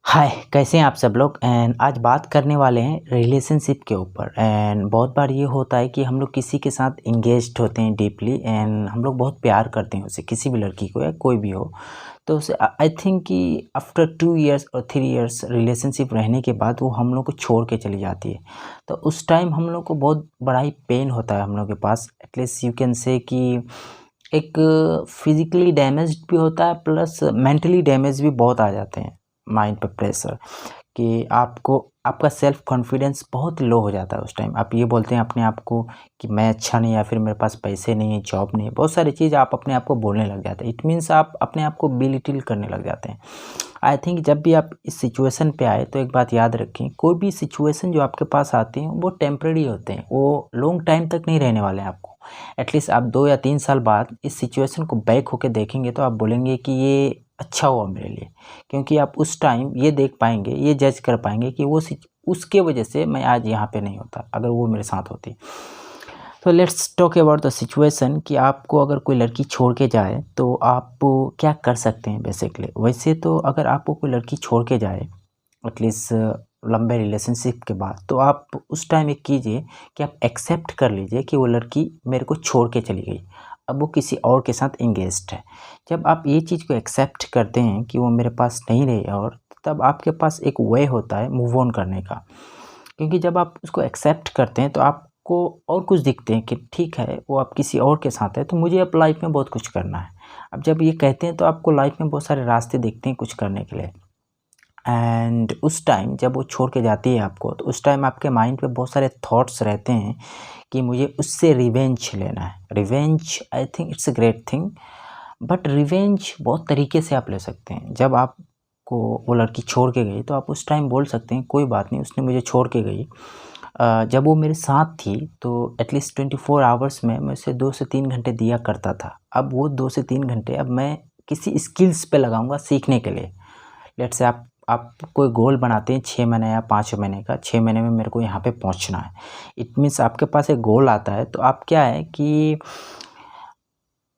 हाय, कैसे हैं आप सब लोग। एंड आज बात करने वाले हैं रिलेशनशिप के ऊपर। एंड बहुत बार ये होता है कि हम लोग किसी के साथ इंगेज्ड होते हैं डीपली, एंड हम लोग बहुत प्यार करते हैं उसे, किसी भी लड़की को या कोई भी हो। तो उसे आई थिंक कि आफ्टर 2 इयर्स और 3 इयर्स रिलेशनशिप रहने के बाद वो हम लोग को छोड़ के चली जाती है। तो उस टाइम हम लोग को बहुत बड़ा ही पेन होता है हम लोग के पास। एटलीस्ट यू कैन से कि एक फिजिकली डैमेज्ड भी होता है, प्लस मेंटली डैमेज भी बहुत आ जाते हैं। माइंड पे प्रेशर कि आपको आपका सेल्फ कॉन्फिडेंस बहुत लो हो जाता है उस टाइम। आप ये बोलते हैं अपने आप को कि मैं अच्छा नहीं, या फिर मेरे पास पैसे नहीं है, जॉब नहीं है, बहुत सारी चीज़ आप अपने आप को बोलने लग जाते हैं। इट मीन्स आप अपने आप को बिलिटिल करने लग जाते हैं। आई थिंक जब भी आप इस सिचुएशन पे आए तो एक बात याद रखें, कोई भी सिचुएशन जो आपके पास आते हैं वो टेम्परेरी होते हैं, वो लॉन्ग टाइम तक नहीं रहने वाले हैं आपको। एटलीस्ट आप 2 या 3 साल बाद इस सिचुएशन को बैक होके देखेंगे तो आप बोलेंगे कि ये अच्छा हुआ मेरे लिए, क्योंकि आप उस टाइम ये देख पाएंगे, ये जज कर पाएंगे कि उसके वजह से मैं आज यहाँ पे नहीं होता, अगर वो मेरे साथ होती। तो let's talk about the situation कि आपको अगर कोई लड़की छोड़ के जाए तो आप क्या कर सकते हैं बेसिकली। वैसे तो अगर आपको कोई लड़की छोड़ के जाए एटलीस्ट लंबे रिलेशनशिप के बाद, तो आप उस टाइम एक कीजिए कि आप एक्सेप्ट कर लीजिए कि वो लड़की मेरे को छोड़ के चली गई, अब वो किसी और के साथ इंगेज्ड है। जब आप ये चीज़ को एक्सेप्ट करते हैं कि वो मेरे पास नहीं रही, और तब आपके पास एक वे होता है मूव ऑन करने का। क्योंकि जब आप उसको एक्सेप्ट करते हैं तो आपको और कुछ दिखते हैं कि ठीक है वो आप किसी और के साथ है, तो मुझे अब लाइफ में बहुत कुछ करना है। अब जब ये कहते हैं तो आपको लाइफ में बहुत सारे रास्ते दिखते हैं कुछ करने के लिए। एंड उस टाइम जब वो छोड़ के जाती है आपको, तो उस टाइम आपके माइंड पे बहुत सारे थॉट्स रहते हैं कि मुझे उससे रिवेंज लेना है। Revenge I think it's a great thing, but revenge बहुत तरीके से आप ले सकते हैं। जब आपको वो लड़की छोड़ के गई तो आप उस टाइम बोल सकते हैं कोई बात नहीं, उसने मुझे छोड़ के गई। जब वो मेरे साथ थी तो एटलीस्ट 24 आवर्स में मैं उसे 2 से 3 घंटे दिया करता था। अब वो 2 से 3 घंटे अब मैं किसी स्किल्स पे लगाऊंगा सीखने के लिए। लेट्स से आप कोई गोल बनाते हैं 6 महीने या 5 महीने का, 6 महीने में मेरे को यहाँ पे पहुँचना है। इट मीन्स आपके पास एक गोल आता है, तो आप क्या है कि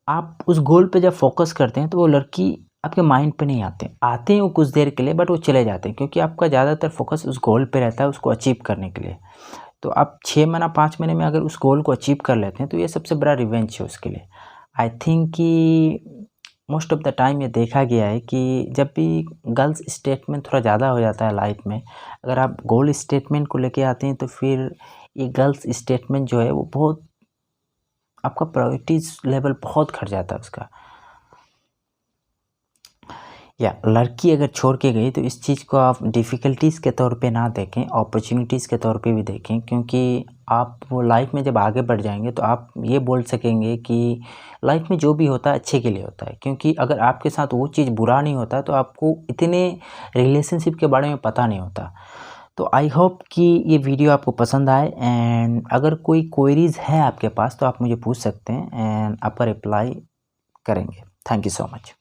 आप उस गोल पे जब फोकस करते हैं तो वो लड़की आपके माइंड पे नहीं आते हैं वो कुछ देर के लिए, बट वो चले जाते हैं, क्योंकि आपका ज़्यादातर फोकस उस गोल पे रहता है उसको अचीव करने के लिए। तो आप 6 महीना 5 महीने में अगर उस गोल को अचीव कर लेते हैं तो ये सबसे बड़ा रिवेंज है उसके लिए। आई थिंक कि मोस्ट ऑफ द टाइम ये देखा गया है कि जब भी गर्ल्स स्टेटमेंट थोड़ा ज़्यादा हो जाता है लाइफ में, अगर आप गोल स्टेटमेंट को लेके आते हैं तो फिर ये गर्ल्स स्टेटमेंट जो है वो बहुत, आपका प्रायोरिटीज़ लेवल बहुत घट जाता है उसका। या लड़की अगर छोड़ के गई तो इस चीज़ को आप डिफ़िकल्टीज़ के तौर पे ना देखें, अपॉर्चुनिटीज़ के तौर पे भी देखें, क्योंकि आप वो लाइफ में जब आगे बढ़ जाएंगे तो आप ये बोल सकेंगे कि लाइफ में जो भी होता है अच्छे के लिए होता है। क्योंकि अगर आपके साथ वो चीज़ बुरा नहीं होता तो आपको इतने रिलेशनशिप के बारे में पता नहीं होता। तो आई होप कि ये वीडियो आपको पसंद आए, एंड अगर कोई क्वेरीज़ है आपके पास तो आप मुझे पूछ सकते हैं, एंड आपका रिप्लाई करेंगे। Thank you so much.